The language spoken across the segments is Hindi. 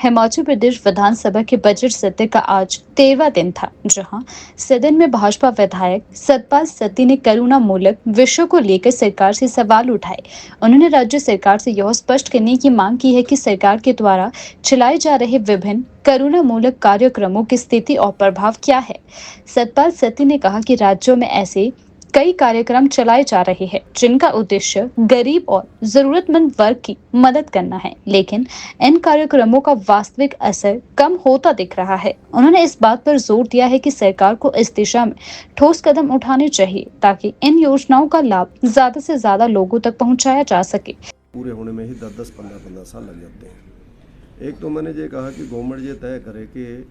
हिमाचल प्रदेश विधानसभा के बजट सत्र का आज 13वां दिन था, जहां सदन में भाजपा विधायक सतपाल सत्ती ने करुणा मूलक विषयों को लेकर सरकार से सवाल उठाए। उन्होंने राज्य सरकार से यह स्पष्ट करने की मांग की है कि सरकार के द्वारा चलाए जा रहे विभिन्न करुणा मूलक कार्यक्रमों की स्थिति और प्रभाव क्या है। सतपाल सत्ती ने कहा कि राज्यों में ऐसे कई कार्यक्रम चलाए जा रहे हैं जिनका उद्देश्य गरीब और जरूरतमंद वर्ग की मदद करना है, लेकिन इन कार्यक्रमों का वास्तविक असर कम होता दिख रहा है। उन्होंने इस बात पर जोर दिया है कि सरकार को इस दिशा में ठोस कदम उठाने चाहिए ताकि इन योजनाओं का लाभ ज्यादा से ज्यादा लोगों तक पहुंचाया जा सके। पूरे होने में ही 10-10, 15-15 साल लग जाते हैं। एक तो मैंने ये कहा कि गवर्नमेंट ये तय करे कि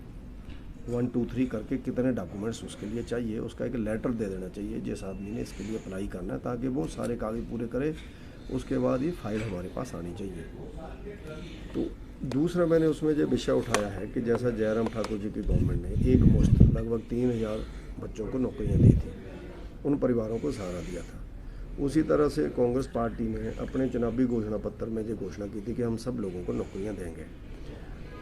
1, 2, 3 करके कितने डॉक्यूमेंट्स उसके लिए चाहिए, उसका एक लेटर दे देना चाहिए जिस आदमी ने इसके लिए अप्लाई करना है, ताकि वो सारे कागज पूरे करे, उसके बाद ये फाइल हमारे पास आनी चाहिए। तो दूसरा मैंने उसमें जो विषय उठाया है कि जैसा जयराम ठाकुर जी की गवर्नमेंट ने एक मुश्त लगभग 3000 बच्चों को नौकरियां दी थी, उन परिवारों को सहारा दिया था। उसी तरह से कांग्रेस पार्टी ने अपने चुनावी घोषणा पत्र में ये घोषणा की थी कि हम सब लोगों को नौकरियां देंगे।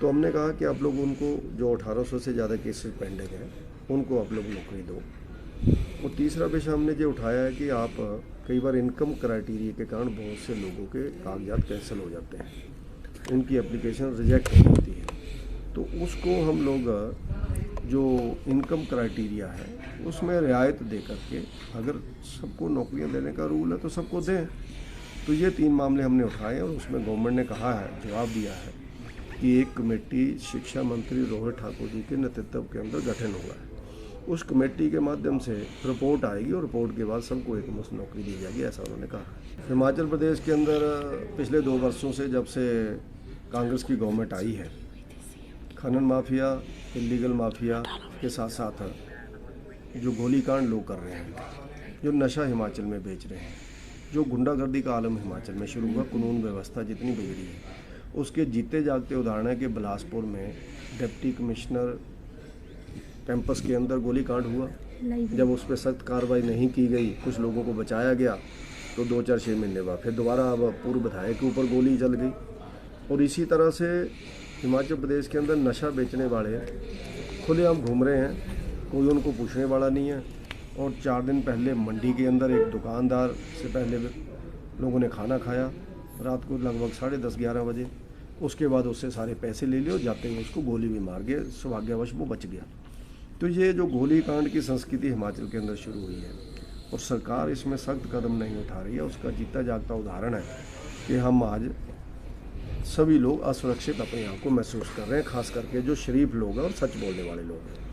तो हमने कहा कि आप लोग उनको जो 1800 से ज़्यादा केसेस पेंडिंग हैं उनको आप लोग नौकरी दो। और तीसरा विषय हमने ये उठाया है कि आप कई बार इनकम क्राइटेरिया के कारण बहुत से लोगों के कागजात कैंसिल हो जाते हैं, उनकी एप्लीकेशन रिजेक्ट हो जाती है। तो उसको हम लोग जो इनकम क्राइटेरिया है उसमें रियायत दे करके अगर सबको नौकरियां देने का रूल है तो सबको दें। तो ये 3 मामले हमने उठाए और उसमें गवर्नमेंट ने कहा है, जवाब दिया है कि एक कमेटी शिक्षा मंत्री रोहित ठाकुर जी के नेतृत्व के अंदर गठन हुआ है। उस कमेटी के माध्यम से रिपोर्ट आएगी और रिपोर्ट के बाद सबको एक मुश्त नौकरी दी जाएगी, ऐसा उन्होंने कहा। हिमाचल प्रदेश के अंदर पिछले 2 वर्षों से जब से कांग्रेस की गवर्नमेंट आई है, खनन माफिया, इलीगल माफिया के साथ साथ जो गोलीकांड लोग कर रहे हैं, जो नशा हिमाचल में बेच रहे हैं, जो गुंडागर्दी का आलम हिमाचल में शुरू हुआ, कानून व्यवस्था जितनी बिगड़ी है, उसके जीते जागते उदाहरण है कि बिलासपुर में डिप्टी कमिश्नर कैंपस के अंदर गोलीकांड हुआ। जब उस पर सख्त कार्रवाई नहीं की गई, कुछ लोगों को बचाया गया, तो 2-4-6 महीने बाद फिर दोबारा अब पूर्व विधायक के ऊपर गोली चल गई। और इसी तरह से हिमाचल प्रदेश के अंदर नशा बेचने वाले खुलेआम घूम रहे हैं, कोई उनको पूछने वाला नहीं है। और 4 दिन पहले मंडी के अंदर एक दुकानदार से पहले लोगों ने खाना खाया रात को लगभग 10:30-11 बजे, उसके बाद उससे सारे पैसे ले लिए और जाते ही उसको गोली भी मार गए, सौभाग्यवश वो बच गया। तो ये जो गोलीकांड की संस्कृति हिमाचल के अंदर शुरू हुई है और सरकार इसमें सख्त कदम नहीं उठा रही है, उसका जीता जागता उदाहरण है कि हम आज सभी लोग असुरक्षित अपने आप को महसूस कर रहे हैं, खास करके जो शरीफ लोग हैं और सच बोलने वाले लोग हैं।